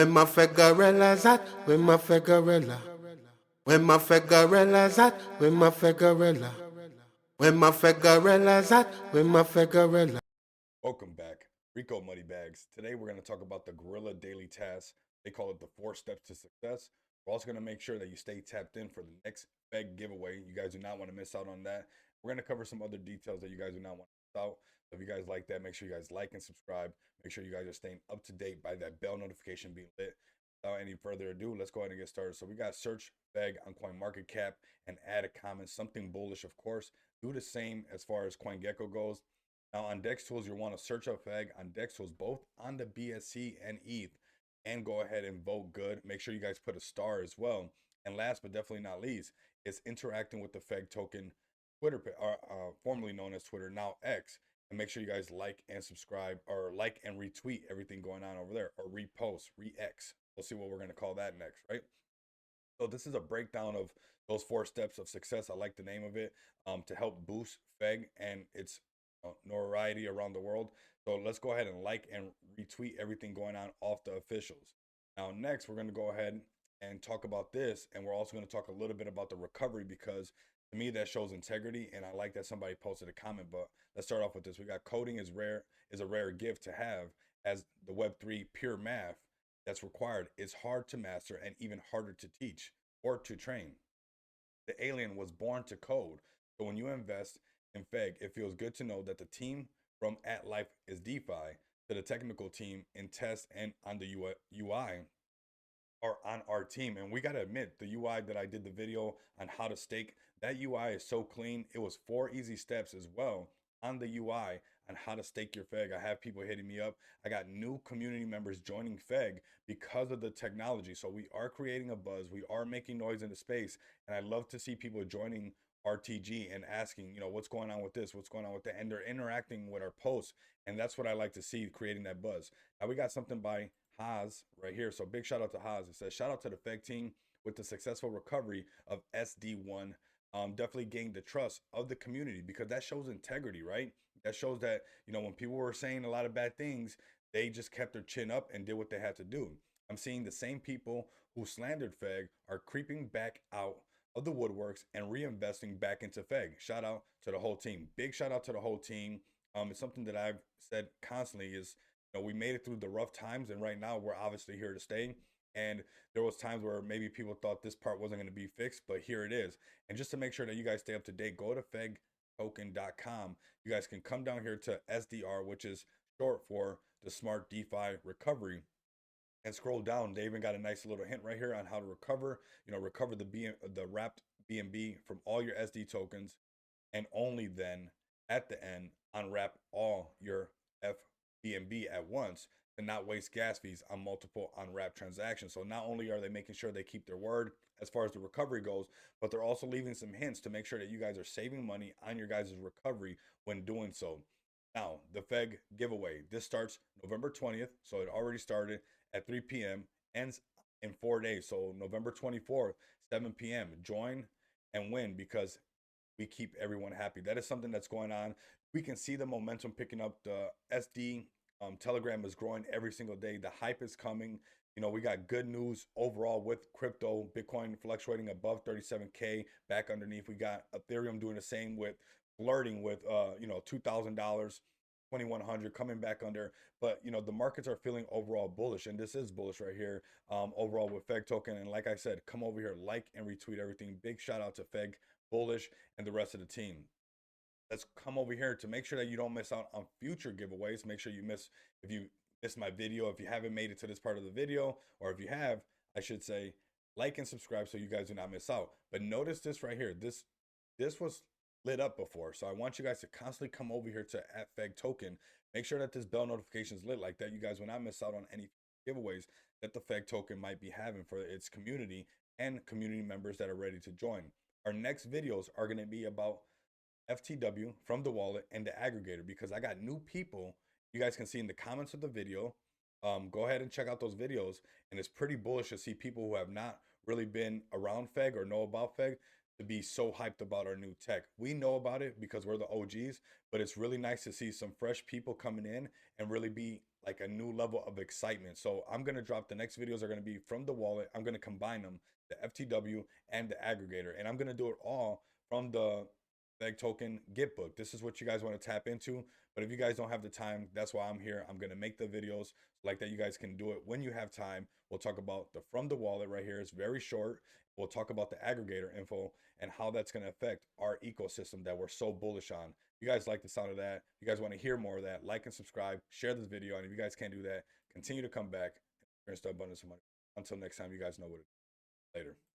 Where my Figuerella's at? Where my Figuerella? Where my Figuerella's at? Where my Figuerella? Where my Figuerella's at? Where my Figuerella? Welcome back. Rico Moneybags. Today we're going to talk about the Gorilla Daily Task. They call it the 4 steps to success. We're also going to make sure that you stay tapped in for the next big giveaway. You guys do not want to miss out on that. We're going to cover some other details that you guys do not want to miss out. So if you guys like that, make sure you guys like and subscribe. Make sure you guys are staying up to date by that bell notification being lit. Without any further ado, let's go ahead and get started. So we got search FEG on CoinMarketCap and add a comment, something bullish, of course. Do the same as far as CoinGecko goes. Now on Dex Tools, you want to search up FEG on Dex Tools, both on the BSC and ETH, and go ahead and vote good. Make sure you guys put a star as well. And last but definitely not least, is interacting with the FEG token Twitter, formerly known as Twitter, now X. And make sure you guys like and subscribe, or like and retweet everything going on over there, or repost, re-X. We'll see what we're going to call that next, right? So this is a breakdown of those 4 steps of success. I like the name of it, to help boost FEG and its notoriety around the world. So let's go ahead and like and retweet everything going on off the officials. Now next we're going to go ahead and talk about this, and we're also going to talk a little bit about the recovery, because to me that shows integrity, and I like that somebody posted a comment. But let's start off with this. We got coding is a rare gift to have, as the Web3 pure math that's required is hard to master and even harder to teach or to train. The alien was born to code. So when you invest in FEG, it feels good to know that the team from At Life is DeFi to the technical team in test and on the UI are on our team. And we got to admit, the UI that I did the video on how to stake, that UI is so clean. It was 4 easy steps as well on the UI on how to stake your FEG. I have people hitting me up. I got new community members joining FEG because of the technology. So we are creating a buzz. We are making noise in the space. And I love to see people joining RTG and asking, what's going on with this? What's going on with that? And they're interacting with our posts. And that's what I like to see, creating that buzz. Now we got something by Haas right here. So big shout out to Haas. It says, shout out to the FEG team with the successful recovery of SD1. Definitely gained the trust of the community, because that shows integrity, right? That shows that, when people were saying a lot of bad things, they just kept their chin up and did what they had to do. I'm seeing the same people who slandered FEG are creeping back out of the woodworks and reinvesting back into FEG. Shout out to the whole team. Big shout out to the whole team. It's something that I've said constantly is, we made it through the rough times, and right now we're obviously here to stay. And there was times where maybe people thought this part wasn't going to be fixed, but here it is. And just to make sure that you guys stay up to date, go to fegtoken.com. You guys can come down here to SDR, which is short for the SmartDefi recovery, and scroll down. They even got a nice little hint right here on how to recover, recover the wrapped BNB from all your SD tokens, and only then at the end unwrap all your FBNB at once, to not waste gas fees on multiple unwrapped transactions. So not only are they making sure they keep their word as far as the recovery goes, but they're also leaving some hints to make sure that you guys are saving money on your guys' recovery when doing so. Now, the FEG giveaway, this starts November 20th, so it already started at 3 p.m., ends in 4 days. So November 24th, 7 p.m. Join and win, because we keep everyone happy. That is something that's going on. We can see the momentum picking up. The SD Telegram is growing every single day. The hype is coming. We got good news overall with crypto. Bitcoin fluctuating above 37K, back underneath. We got Ethereum doing the same, with flirting with $2,000, 2,100 coming back under. But the markets are feeling overall bullish, and this is bullish right here, overall with FEG token. And like I said, come over here, like and retweet everything. Big shout out to FEG Bullish and the rest of the team. Let's come over here to make sure that you don't miss out on future giveaways. Make sure if you miss my video, if you haven't made it to this part of the video, or if you have, I should say, like and subscribe so you guys do not miss out. But notice this right here. This was lit up before, so I want you guys to constantly come over here to @FEG token. Make sure that this bell notification is lit, like that you guys will not miss out on any giveaways that the FEG token might be having for its community and community members that are ready to join. Our next videos are going to be about FTW from the wallet and the aggregator, because I got new people. You guys can see in the comments of the video. Go ahead and check out those videos, and it's pretty bullish to see people who have not really been around FEG or know about FEG to be so hyped about our new tech. We know about it because we're the OGs, but it's really nice to see some fresh people coming in and really be like a new level of excitement. So I'm going to drop the next videos are going to be from the wallet. I'm going to combine them, the FTW and the aggregator, and I'm going to do it all from the Beg Token Git book. This is what you guys want to tap into. But if you guys don't have the time, that's why I'm here. I'm going to make the videos like that. You guys can do it when you have time. We'll talk about the from the wallet right here. It's very short. We'll talk about the aggregator info and how that's going to affect our ecosystem that we're so bullish on. If you guys like the sound of that, if you guys want to hear more of that, like and subscribe, share this video. And if you guys can't do that, continue to come back and start abundance of money. Until next time, you guys know what it is. Later.